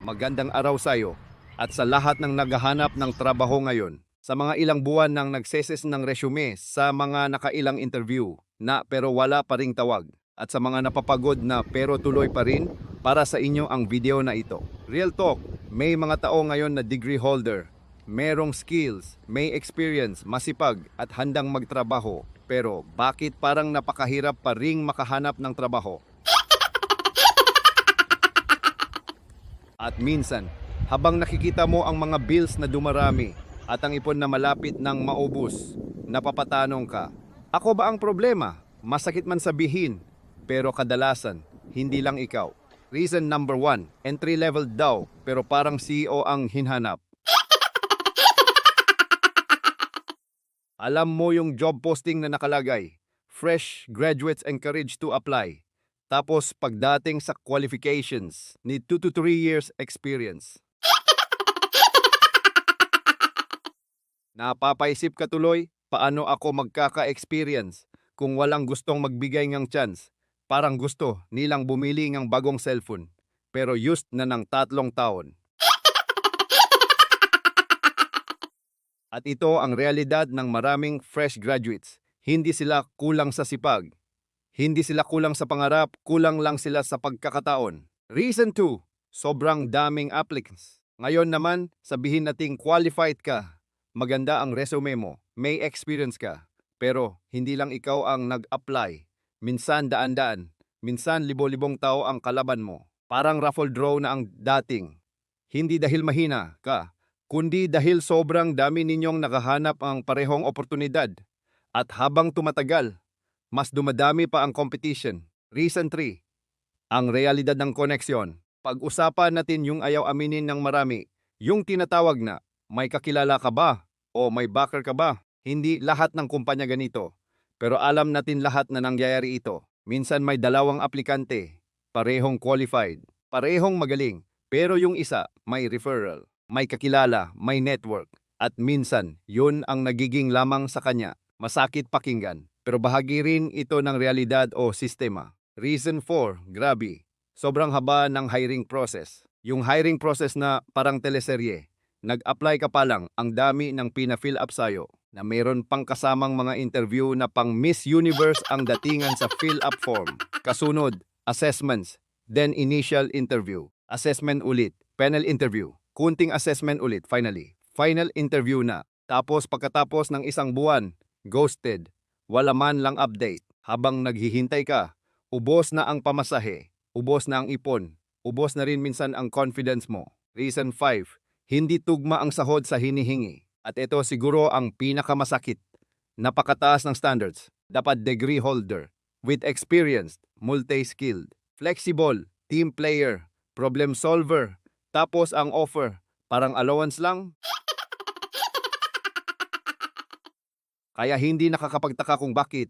Magandang araw sa iyo at sa lahat ng naghahanap ng trabaho ngayon. Sa mga ilang buwan nang nagseses ng resume sa mga nakailang interview na pero wala pa ring tawag. At sa mga napapagod na pero tuloy pa rin, para sa inyo ang video na ito. Real talk, may mga tao ngayon na degree holder, merong skills, may experience, masipag at handang magtrabaho. Pero bakit parang napakahirap pa ring makahanap ng trabaho? At minsan, habang nakikita mo ang mga bills na dumarami at ang ipon na malapit ng maubos, napapatanong ka, ako ba ang problema? Masakit man sabihin, pero kadalasan, hindi lang ikaw. Reason number 1, entry level daw, pero parang CEO ang hinhanap. Alam mo yung job posting na nakalagay, fresh graduates encouraged to apply. Tapos pagdating sa qualifications, need 2 to 3 years experience. Napapaisip ka tuloy, paano ako magkaka-experience kung walang gustong magbigay ng chance? Parang gusto nilang bumili ng bagong cellphone, pero used na ng 3 taon. At ito ang realidad ng maraming fresh graduates. Hindi sila kulang sa sipag. Hindi sila kulang sa pangarap, kulang lang sila sa pagkakataon. Reason 2, sobrang daming applicants. Ngayon naman, sabihin nating qualified ka. Maganda ang resume mo, may experience ka. Pero hindi lang ikaw ang nag-apply. Minsan daan-daan, minsan libo-libong tao ang kalaban mo. Parang raffle draw na ang dating. Hindi dahil mahina ka, kundi dahil sobrang dami ninyong nakahanap ang parehong oportunidad. At habang tumatagal, mas dumadami pa ang competition. Reason 3, ang realidad ng koneksyon. Pag-usapan natin yung ayaw aminin ng marami, yung tinatawag na, may kakilala ka ba? O may backer ka ba? Hindi lahat ng kumpanya ganito. Pero alam natin lahat na nangyayari ito. Minsan may 2 aplikante, parehong qualified, parehong magaling. Pero yung isa, may referral, may kakilala, may network. At minsan, yun ang nagiging lamang sa kanya. Masakit pakinggan. Pero bahagi rin ito ng realidad o sistema. Reason 4, grabe. Sobrang haba ng hiring process. Yung hiring process na parang teleserye. Nag-apply ka pa lang, ang dami ng pina-fill up sa'yo na mayroon pang kasamang mga interview na pang Miss Universe ang datingan sa fill up form. Kasunod, assessments, then initial interview. Assessment ulit, panel interview. Kunting assessment ulit, finally. Final interview na. Tapos pagkatapos ng 1 buwan, ghosted. Wala man lang update. Habang naghihintay ka, ubos na ang pamasahe, ubos na ang ipon, ubos na rin minsan ang confidence mo. Reason 5, hindi tugma ang sahod sa hinihingi. At ito siguro ang pinakamasakit. Napakataas ng standards. Dapat degree holder, with experience, multi-skilled, flexible, team player, problem solver. Tapos ang offer, parang allowance lang. Kaya hindi nakakapagtaka kung bakit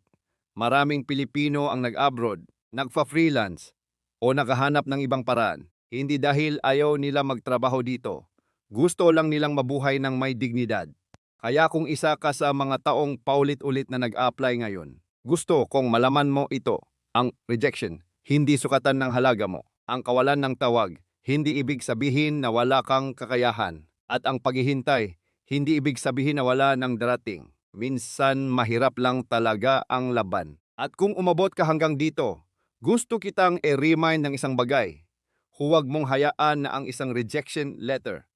maraming Pilipino ang nag-abroad, nagfa-freelance, o naghahanap ng ibang paraan. Hindi dahil ayaw nila magtrabaho dito. Gusto lang nilang mabuhay ng may dignidad. Kaya kung isa ka sa mga taong paulit-ulit na nag-apply ngayon, gusto kong malaman mo ito. Ang rejection, hindi sukatan ng halaga mo. Ang kawalan ng tawag, hindi ibig sabihin na wala kang kakayahan. At ang paghihintay, hindi ibig sabihin na wala ng darating. Minsan mahirap lang talaga ang laban. At kung umabot ka hanggang dito, gusto kitang i-remind ng isang bagay. Huwag mong hayaan na ang isang rejection letter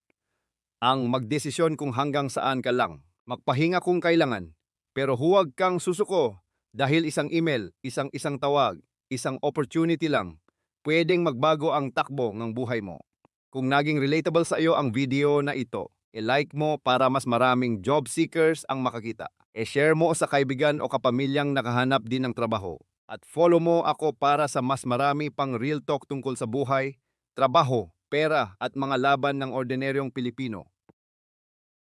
ang magdesisyon kung hanggang saan ka lang. Magpahinga kung kailangan, pero huwag kang susuko dahil isang email, isang tawag, isang opportunity lang, pwedeng magbago ang takbo ng buhay mo. Kung naging relatable sa iyo ang video na ito, i-like mo para mas maraming job seekers ang makakita. I-share mo sa kaibigan o kapamilyang nakahanap din ng trabaho. At follow mo ako para sa mas marami pang real talk tungkol sa buhay, trabaho, pera at mga laban ng ordinaryong Pilipino.